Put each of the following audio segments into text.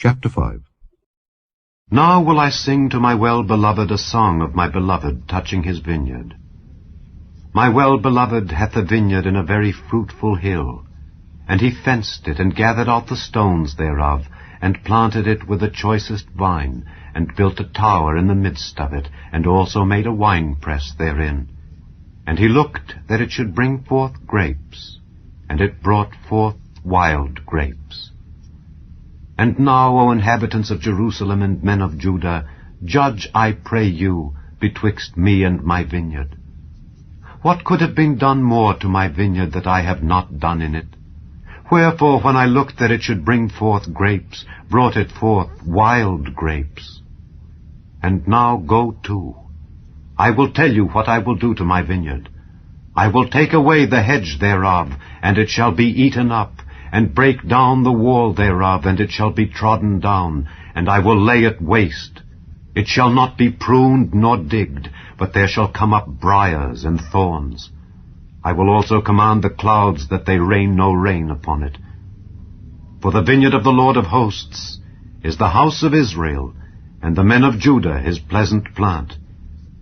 Chapter 5. Now will I sing to my well-beloved a song of my beloved touching his vineyard. My well-beloved hath a vineyard in a very fruitful hill, and he fenced it, and gathered out the stones thereof, and planted it with the choicest vine, and built a tower in the midst of it, and also made a winepress therein. And he looked that it should bring forth grapes, and it brought forth wild grapes. And now, O inhabitants of Jerusalem and men of Judah, judge, I pray you, betwixt me and my vineyard. What could have been done more to my vineyard that I have not done in it? Wherefore, when I looked that it should bring forth grapes, brought it forth wild grapes. And now go to. I will tell you what I will do to my vineyard. I will take away the hedge thereof, and it shall be eaten up, and break down the wall thereof, and it shall be trodden down, and I will lay it waste. It shall not be pruned nor digged, but there shall come up briars and thorns. I will also command the clouds that they rain no rain upon it. For the vineyard of the Lord of hosts is the house of Israel, and the men of Judah his pleasant plant.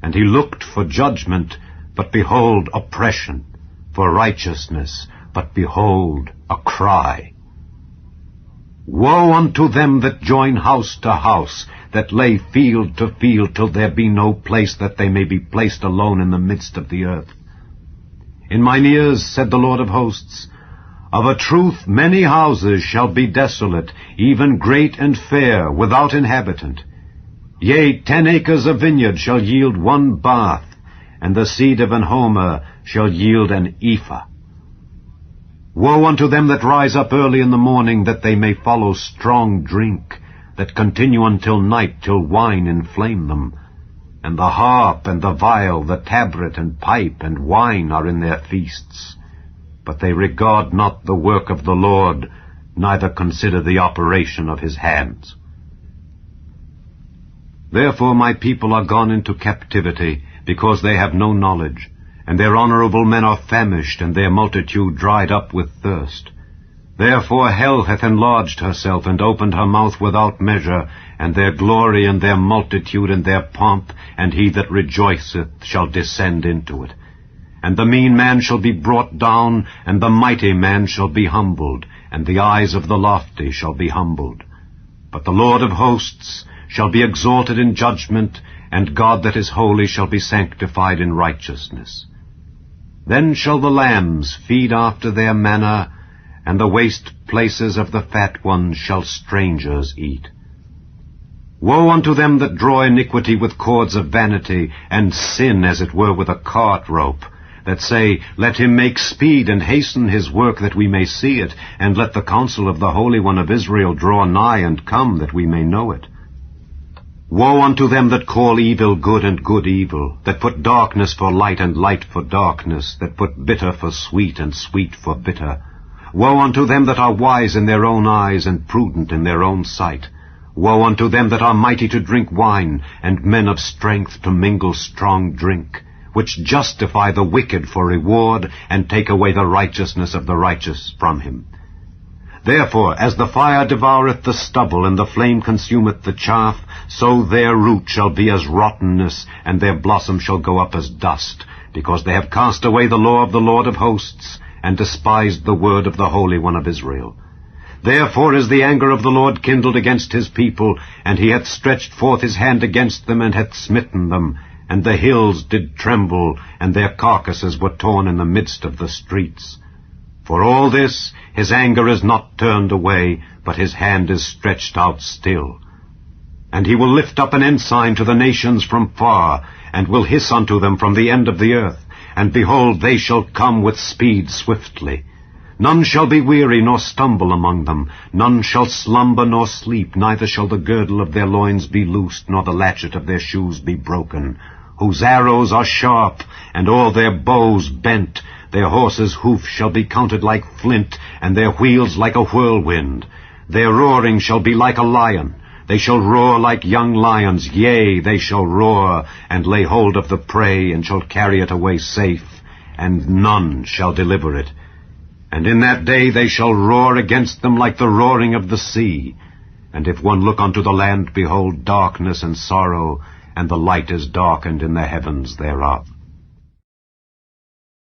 And he looked for judgment, but behold oppression, for righteousness, but behold a cry. Woe unto them that join house to house, that lay field to field, till there be no place that they may be placed alone in the midst of the earth. In mine ears, said the Lord of hosts, of a truth many houses shall be desolate, even great and fair, without inhabitant. Yea, 10 acres of vineyard shall yield 1 bath, and the seed of an homer shall yield an ephah. Woe unto them that rise up early in the morning, that they may follow strong drink, that continue until night, till wine inflame them. And the harp and the viol, the tabret and pipe and wine are in their feasts. But they regard not the work of the Lord, neither consider the operation of his hands. Therefore my people are gone into captivity, because they have no knowledge. And their honorable men are famished, and their multitude dried up with thirst. Therefore hell hath enlarged herself, and opened her mouth without measure, and their glory, and their multitude, and their pomp, and he that rejoiceth shall descend into it. And the mean man shall be brought down, and the mighty man shall be humbled, and the eyes of the lofty shall be humbled. But the Lord of hosts shall be exalted in judgment, and God that is holy shall be sanctified in righteousness. Then shall the lambs feed after their manner, and the waste places of the fat ones shall strangers eat. Woe unto them that draw iniquity with cords of vanity, and sin as it were with a cart rope, that say, Let him make speed and hasten his work, that we may see it, and let the counsel of the Holy One of Israel draw nigh and come, that we may know it. Woe unto them that call evil good and good evil, that put darkness for light and light for darkness, that put bitter for sweet and sweet for bitter. Woe unto them that are wise in their own eyes and prudent in their own sight. Woe unto them that are mighty to drink wine, and men of strength to mingle strong drink, which justify the wicked for reward, and take away the righteousness of the righteous from him. Therefore, as the fire devoureth the stubble, and the flame consumeth the chaff, so their root shall be as rottenness, and their blossom shall go up as dust, because they have cast away the law of the Lord of hosts, and despised the word of the Holy One of Israel. Therefore is the anger of the Lord kindled against his people, and he hath stretched forth his hand against them, and hath smitten them, and the hills did tremble, and their carcasses were torn in the midst of the streets. For all this his anger is not turned away, but his hand is stretched out still. And he will lift up an ensign to the nations from far, and will hiss unto them from the end of the earth. And behold, they shall come with speed swiftly. None shall be weary nor stumble among them. None shall slumber nor sleep, neither shall the girdle of their loins be loosed, nor the latchet of their shoes be broken. Whose arrows are sharp, and all their bows bent. Their horses' hoofs shall be counted like flint, and their wheels like a whirlwind. Their roaring shall be like a lion. They shall roar like young lions, yea, they shall roar, and lay hold of the prey, and shall carry it away safe, and none shall deliver it. And in that day they shall roar against them like the roaring of the sea. And if one look unto the land, behold, darkness and sorrow, and the light is darkened in the heavens thereof.